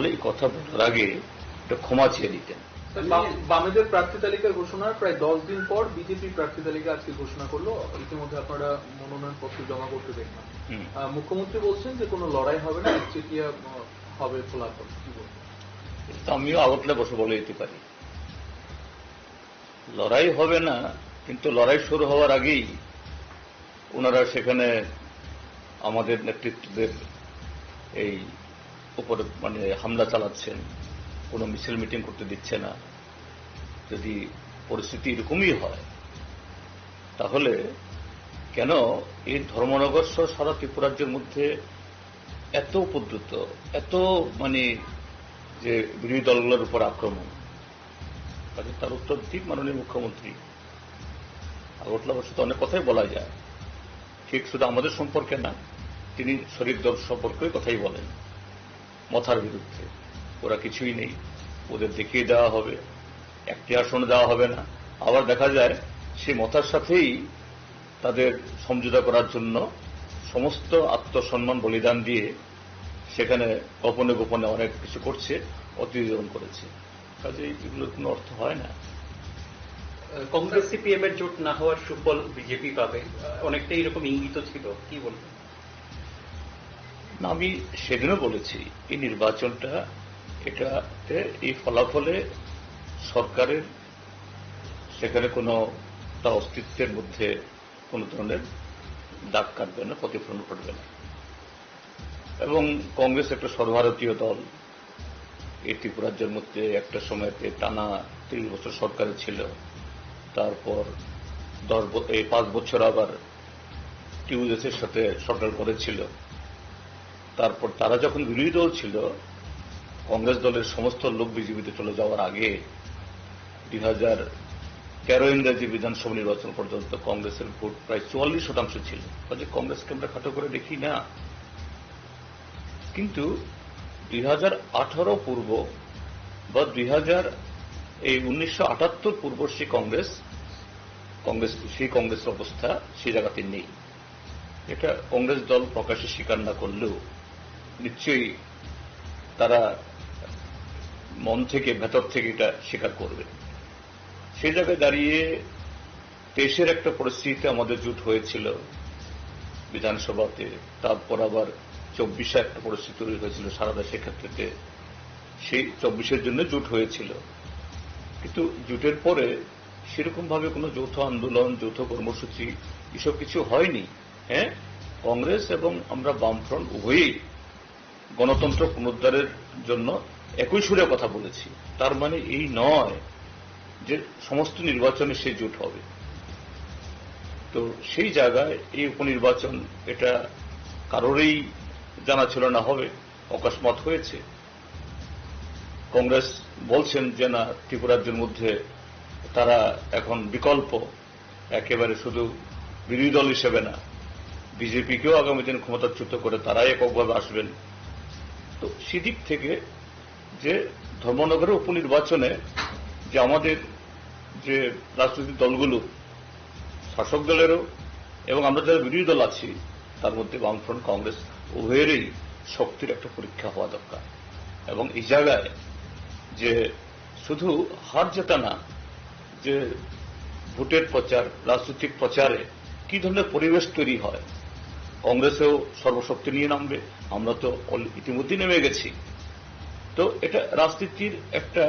এই কথা বলার আগে একটা ক্ষমা চেয়ে দিতেন। বামেদের প্রার্থী তালিকা ঘোষণার প্রায় 10 দিন পর বিজেপি প্রার্থী তালিকা আজকে ঘোষণা করলো। ইতিমধ্যে আপনারা মনোনয়ন পত্র জমা করতে দেখলাম। মুখ্যমন্ত্রী বলছেন যে কোনো লড়াই হবে না, একচেটিয়া হবে ফলাফল। কি বলবেন? আমিও আগতলে বসে বলে দিতে পারি, লড়াই হবে না, কিন্তু লড়াই শুরু হওয়ার আগেই ওনারা সেখানে আমাদের নেতৃত্বদের এই উপরে হামলা চালাচ্ছেন, কোনো মিছিল মিটিং করতে দিচ্ছে না। যদি পরিস্থিতি এরকমই হয় তাহলে কেন এই ধর্মনগর সহ সারা ত্রিপুরাজ্যের মধ্যে এত উপদ্রুত, এত যে বিরোধী দলগুলোর উপর আক্রমণ? তার উত্তর ঠিক মাননীয় মুখ্যমন্ত্রী। আগরতলা বসে অনেক কথাই বলা যায়, ঠিক শুধু আমাদের সম্পর্কে না, তিনি শরিক দল সম্পর্কে কথাই বলেন। মথার বিরুদ্ধে ওরা কিছুই নেই, ওদের দেখিয়ে দেওয়া হবে, একটি আসন দেওয়া হবে না। আবার দেখা যায় সেই মথার সাথেই তাদের সমঝোতা করার জন্য সমস্ত আত্মসম্মান বলিদান দিয়ে সেখানে গোপনে গোপনে অনেক কিছু করছে, অতিক্রম করেছে। কাজে এগুলোর কোনো অর্থ হয় না। কংগ্রেস সিপিএম এর জোট না হওয়ার সুফল বিজেপি পাবে, অনেকটা এরকম ইঙ্গিত ছিল, কি বলবেন? না, আমি সেদিনও বলেছি এই নির্বাচনটা, এটাতে এই ফলাফলে সরকারের সেখানে কোনো তার অস্তিত্বের মধ্যে কোন ধরনের দাগ কাটবে না, প্রতিফলন ঘটবে না। এবং কংগ্রেস একটা সর্বভারতীয় দল, এই ত্রিপুরাজ্যের মধ্যে একটা সময়তে টানা 30 বছর সরকারে ছিল, তারপর 5 বছর আবার টিউএসের সাথে সরকার করেছিল। তারপর তারা যখন বিরোধী দল ছিল, কংগ্রেস দলের সমস্ত লোক বিজেপিতে চলে যাওয়ার আগে 2013 ইংরেজি বিধানসভা নির্বাচন পর্যন্ত কংগ্রেসের ভোট প্রায় 44% ছিল। কাজে কংগ্রেসকে আমরা খাটো করে দেখি না। কিন্তু 2018 পূর্ব বা 1978 পূর্ব সেই কংগ্রেসের অবস্থা সেই জায়গাতে নেই। এটা কংগ্রেস দল প্রকাশ্যে স্বীকার না করলেও নিশ্চয়ই তারা মন থেকে, ভেতর থেকে এটা স্বীকার করবে। সেই জায়গায় দাঁড়িয়ে 23-এর একটা পরিস্থিতিতে আমাদের জোট হয়েছিল বিধানসভাতে, তারপর আবার 24-এ একটা পরিস্থিতি তৈরি হয়েছিল সারা দেশের ক্ষেত্রে, সেই 24-এর জন্য জোট হয়েছিল। কিন্তু জোটের পরে সেরকম ভাবে কোনো যৌথ আন্দোলন, যৌথ কর্মসূচি এসব কিছু হয়নি। হ্যাঁ, কংগ্রেস এবং আমরা বামফ্রন্ট উভয়ই গণতন্ত্র পুনরুদ্ধারের জন্য একই সুরে কথা বলেছি। তার মানে এই নয় যে সমস্ত নির্বাচনে সেই জোট হবে। তো সেই জায়গায় এই উপনির্বাচন, এটা কারোরই জানা ছিল না হবে, অকস্মাৎ হয়েছে। কংগ্রেস বলছেন যে না, ত্রিপুরাজ্যের মধ্যে তারা এখন বিকল্প, একেবারে শুধু বিরোধী দল হিসেবে না, বিজেপিকেও আগামী দিন ক্ষমতাচ্যুত করে তারাই এককভাবে আসবেন। তো সেদিক থেকে যে ধর্মনগরের উপনির্বাচনে যে আমাদের যে রাজনৈতিক দলগুলো, শাসক দলেরও এবং আমরা যারা বিরোধী দল আছি, তার মধ্যে বামফ্রন্ট, কংগ্রেস উভয়েরই শক্তির একটা পরীক্ষা হওয়া দরকার। এবং এই জায়গায় যে শুধু হার জেতা না, যে ভোটের প্রচার, রাজনৈতিক প্রচারে কি ধরনের পরিবেশ তৈরি হয়। কংগ্রেসেও সর্বশক্তি নিয়ে নামবে, আমরা তো ইতিমধ্যেই নেমে গেছি। তো এটা রাজনীতির একটা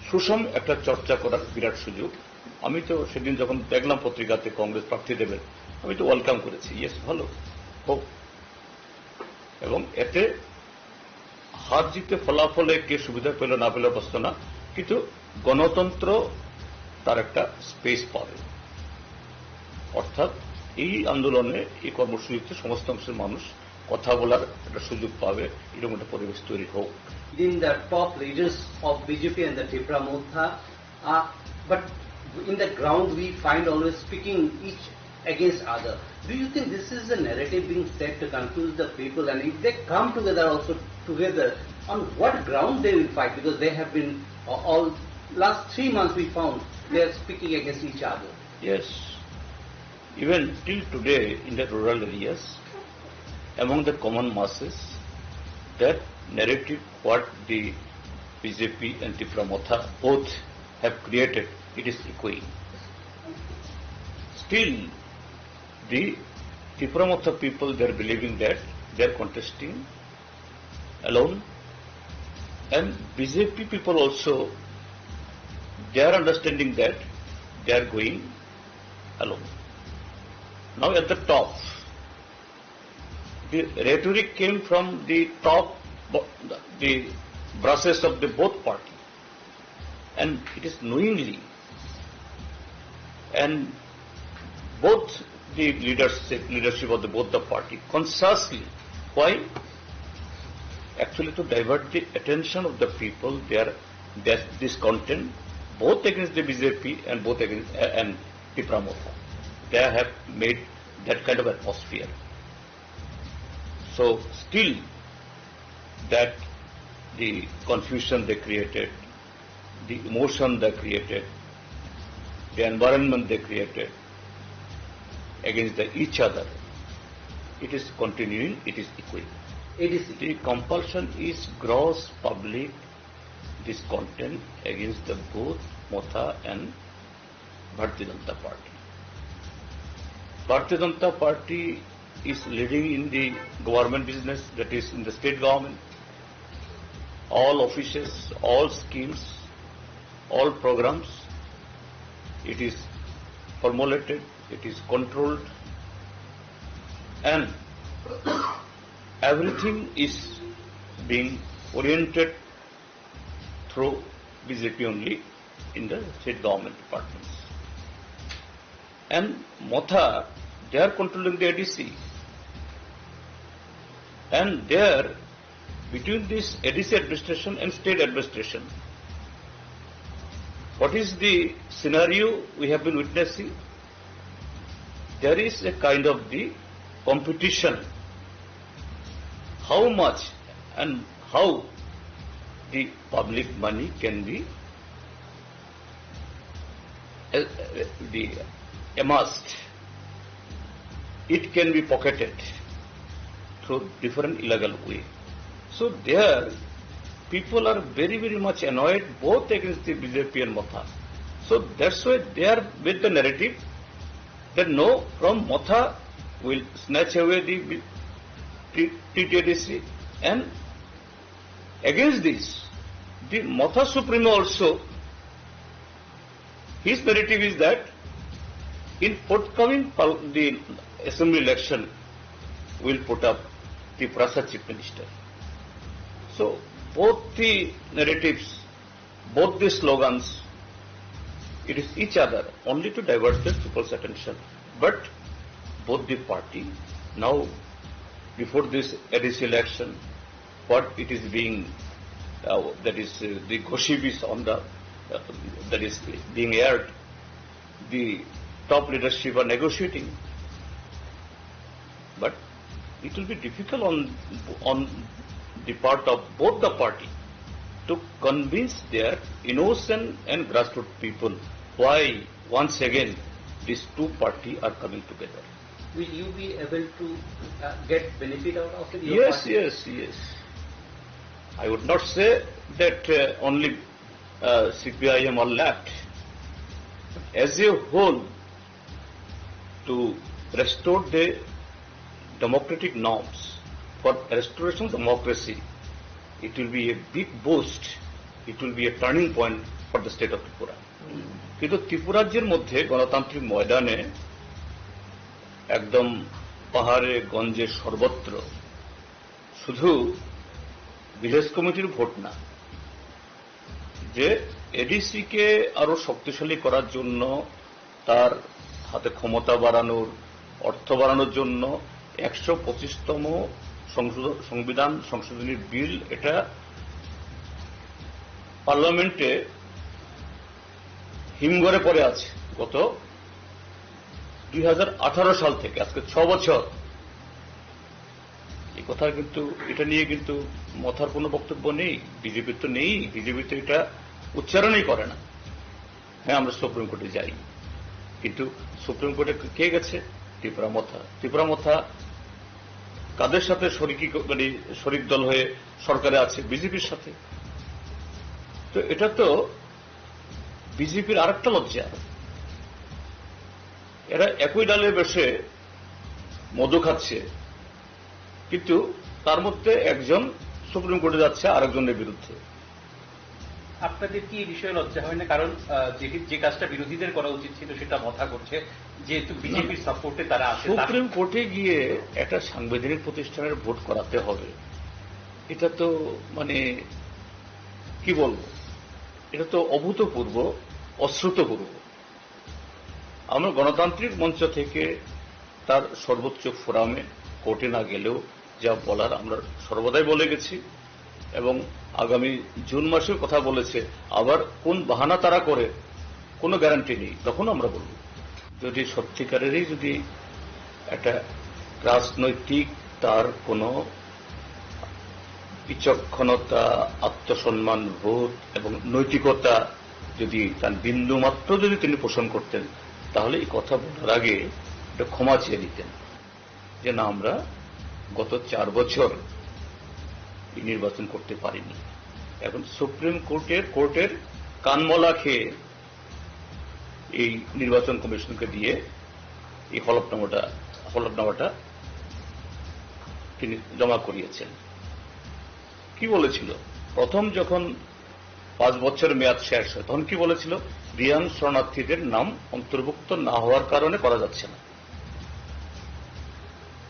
সুষম একটা চর্চা করার বিরাট সুযোগ। আমি তো সেদিন যখন দেখলাম পত্রিকাতে কংগ্রেস প্রার্থী দেবেন, আমি তো ওয়েলকাম করেছি, ইয়েস, ভালো হোক। এবং এতে হার জিতে ফলাফলে কে সুবিধা পেল না পেল প্রশ্ন না, কিন্তু গণতন্ত্র তার একটা স্পেস পাবে। অর্থাৎ এই আন্দোলনে, এই কর্মসূচিতে সমস্ত অংশের মানুষ কথা বলার একটা সুযোগ পাবে, এরকম একটা পরিবেশ তৈরি হোক। In the top leaders of BJP and the Tripura Motha, but in the ground we find always speaking each against other. Do you think this is a narrative being set to confuse the people, and if they come together also together, on what ground they will fight? Because they have been all last 3 months we found they are speaking against each other. Yes, even till today in the rural areas, among the common masses, that narrative what the BJP and Tripura Motha both have created, it is echoing. Still, the Tripura Motha people, they are believing that they are contesting alone, and BJP people also, they are understanding that they are going alone. Now at the top, the rhetoric came from the top, the brasses of the both party, and it is knowingly, and both the leadership of both the party consciously. Why? Actually, to divert the attention of the people, their discontent, both against the BJP and both against and Tripura Motha. They have made that kind of atmosphere. So still, that the confusion they created, the emotion they created, the environment they created against each other, it is continuing, it is equal. The compulsion is gross public discontent against the both Motha and Bharatiya Janata Party. Bharatiya Janata Party is leading in the government business, that is in the state government. All offices, all schemes, all programs, it is formulated, it is controlled, and everything is being oriented through BJP only in the state government departments. And Motha, they are controlling the ADC. And there, between this ADC administration and state administration, what is the scenario we have been witnessing? There is a kind of the competition. How much and how the public money can be amassed. It can be pocketed through different illegal way. So there, people are very, very much annoyed both against the BJP and Motha. So that's why they are with the narrative that no, from Motha will snatch away the TTADC, and against this, the Motha Supremo also, his narrative is that in forthcoming the assembly election, will put up the Prasa Chief Minister. So both the narratives, both the slogans, it is each other only to divert the people's attention. But both the party now, before this ADC election, what it is being, that is the gossip is on the, that is being aired, the top leadership are negotiating. But it will be difficult on the part of both the party to convince their innocent and grassroots people why once again these two parties are coming together. Will you be able to get benefit out of it? Yes, yes, yes. I would not say that only CPIM or left. As a whole, to restore the democratic norms, for restoration of democracy, it will be a big boost, it will be a turning point for the state of Tripura. কিন্তু ত্রিপুরাজ্যের মধ্যে গণতান্ত্রিক ময়দানে একদম পাহাড়ে গঞ্জে সর্বত্র শুধু village কমিটির ভোট না, যে এডিসি কে আরো শক্তিশালী করার জন্য, তার হাতে ক্ষমতা বাড়ানোর, অর্থ বাড়ানোর জন্য 125তম সংবিধান সংশোধনীর বিল, এটা পার্লামেন্টে হিমঘরে পড়ে আছে গত 2018 সাল থেকে, আজকে 6 বছর। এই কথা কিন্তু, এটা নিয়ে কিন্তু মথার কোনো বক্তব্য নেই, বিজেপির তো নেই, বিজেপি তো এটা উচ্চারণই করে না। হ্যাঁ, আমরা সুপ্রিম কোর্টে যাই, কিন্তু সুপ্রিম কোর্টে কে গেছে? ত্রিপুরা মথা। ত্রিপুরা মথা কাদের সাথে শরিক দল হয়ে সরকারে আছে? বিজেপির সাথে। তো এটা তো বিজেপির আরেকটা লজ্জা। এরা একই ডালে বসে মধু খাচ্ছে, কিন্তু তার মধ্যে একজন সুপ্রিম কোর্টে যাচ্ছে আরেকজনের বিরুদ্ধে। আপনাদের কি এই বিষয়ে লজ্জা হয় না? কারণ যে কাজটা বিরোধীদের করা উচিত ছিল সেটা মাথা করছে, যেহেতু বিজেপির সাপোর্টে তারা আছে। সুপ্রিম কোর্টে গিয়ে একটা সাংবিধানিক প্রতিষ্ঠানের ভোট করাতে হবে, এটা তো কি বলবো, এটা তো অভূতপূর্ব, অশ্রুতপূর্ব। আমরা গণতান্ত্রিক মঞ্চ থেকে তার সর্বোচ্চ ফোরামে কোর্টে না গেলেও যা বলার আমরা সর্বদাই বলে গেছি, এবং আগামী জুন মাসেও কথা বলেছে। আবার কোন বাহানা তারা করে কোনো গ্যারান্টি নেই, তখন আমরা বলব। যদি সত্যিকারেরই যদি একটা রাজনৈতিক তার কোনো বিচক্ষণতা, আত্মসম্মান বোধ এবং নৈতিকতা যদি তার বিন্দু মাত্র যদি তিনি পোষণ করতেন, তাহলে এই কথা বলার আগে একটা ক্ষমা চেয়ে দিতেন যে না, আমরা গত 4 বছর এই নির্বাচন করতে পারিনি। এখন সুপ্রিম কোর্টের কানমলা খেয়ে এই নির্বাচন কমিশনকে দিয়ে এই হলফনামাটা তিনি জমা করিয়েছেন। কি বলেছিল প্রথম যখন 5 বছর মেয়াদ শেষ হয়, তখন কি বলেছিল? রিয়াং শরণার্থীদের নাম অন্তর্ভুক্ত না হওয়ার কারণে করা যাচ্ছে না।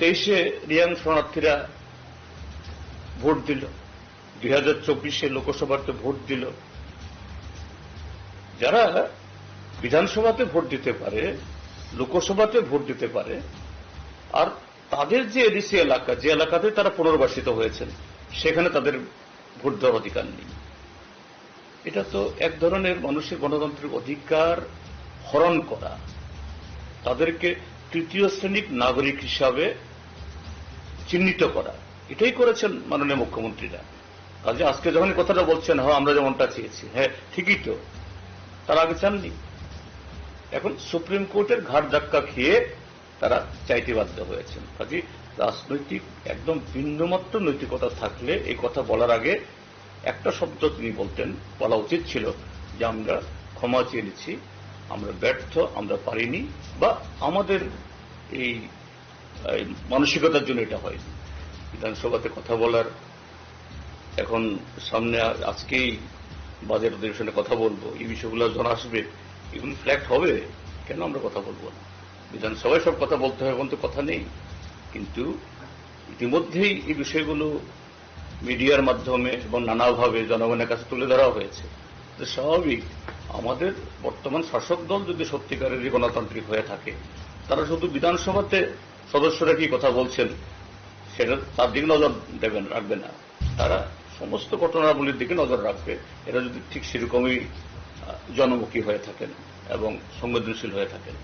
23-এ রিয়াং শরণার্থীরা ভোট দিল, 2024-এ লোকসভাতে ভোট দিল। যারা বিধানসভাতে ভোট দিতে পারে, লোকসভাতে ভোট দিতে পারে, আর তাদের যে এডিসি এলাকা, যে এলাকাতে তারা পুনর্বাসিত হয়েছেন, সেখানে তাদের ভোট দেওয়ার অধিকার নেই। এটা তো এক ধরনের মানুষের গণতান্ত্রিক অধিকার হরণ করা, তাদেরকে তৃতীয় শ্রেণীর নাগরিক হিসাবে চিহ্নিত করা। এটাই করেছেন মাননীয় মুখ্যমন্ত্রীরা। কাজে আজকে যখন কথাটা বলছেন, হ্যাঁ আমরা যেমনটা চেয়েছি, হ্যাঁ ঠিকই তো, তারা আগে চাননি। এখন সুপ্রিম কোর্টের ঘাট ধাক্কা খেয়ে তারা চাইতে বাধ্য হয়েছেন। কাজে রাজনৈতিক একদম বিন্দুমাত্র নৈতিকতা থাকলে এই কথা বলার আগে একটা শব্দ তিনি বলা উচিত ছিল যে আমরা ক্ষমা চেয়ে নিচ্ছি, আমরা ব্যর্থ, আমরা পারিনি, বা আমাদের এই মানসিকতার জন্য এটা হয়নি। বিধানসভাতে কথা বলার, এখন সামনে আজকেই বাজেট অধিবেশনে কথা বলবো, এই বিষয়গুলো যখন আসবে এগুলো ফ্ল্যাক্ট হবে, কেন আমরা কথা বলবো না? বিধানসভায় সব কথা বলতে হবে, এখন তো কথা নেই। কিন্তু ইতিমধ্যেই এই বিষয়গুলো মিডিয়ার মাধ্যমে এবং নানাভাবে জনগণের কাছে তুলে ধরা হয়েছে। স্বাভাবিক, আমাদের বর্তমান শাসক দল যদি সত্যিকারের গণতান্ত্রিক হয়ে থাকে, তারা শুধু বিধানসভাতে সদস্যরা কি কথা বলছেন সেটা তার দিকে নজর রাখবে না, তারা সমস্ত ঘটনাবলীর দিকে নজর রাখবে। এরা যদি ঠিক সেরকমই জনমুখী হয়ে থাকেন এবং সংবেদনশীল হয়ে থাকেন।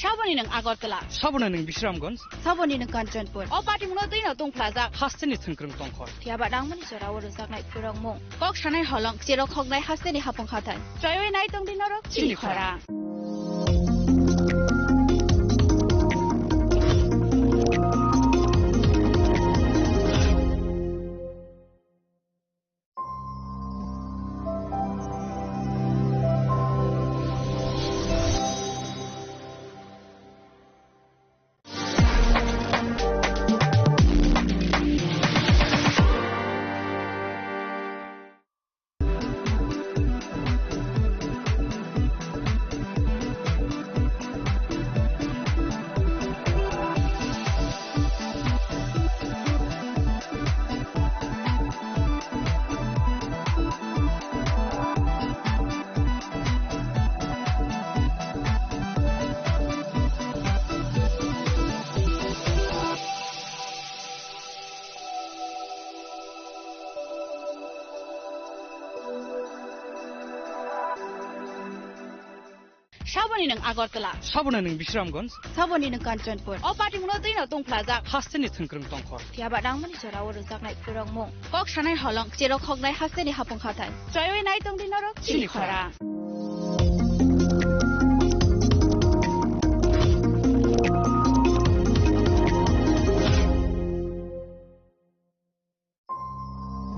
Shabani ng Agartala. Sabona ng Bisramganj. Shabani ng Kanchanpur. O party mo na tayo tong plaza. Hasteni thungkrung tongkhor. Kaya ba dang mani sura wala sak nai purang mo. Kok shanai holong siro khok nai hasteni hapong khatan. Joy nai tong dinarok chini khara. সাবনি নং আগরতলা সাবনা নং বিশ্রামগঞ্জ সাবনি নং কাঞ্চনপুর অ party মুনো তৈন তংफ्लाजाक हास्टेनि थोंख्रों तंखर थियाबा दांमनि जराव रोजाबनाय फोरोंमुं कक सानाय हलं जेराव खगनाय हास्टेनि हापुं खाथाय जयवे नाय तंदिनरक चिनिखरा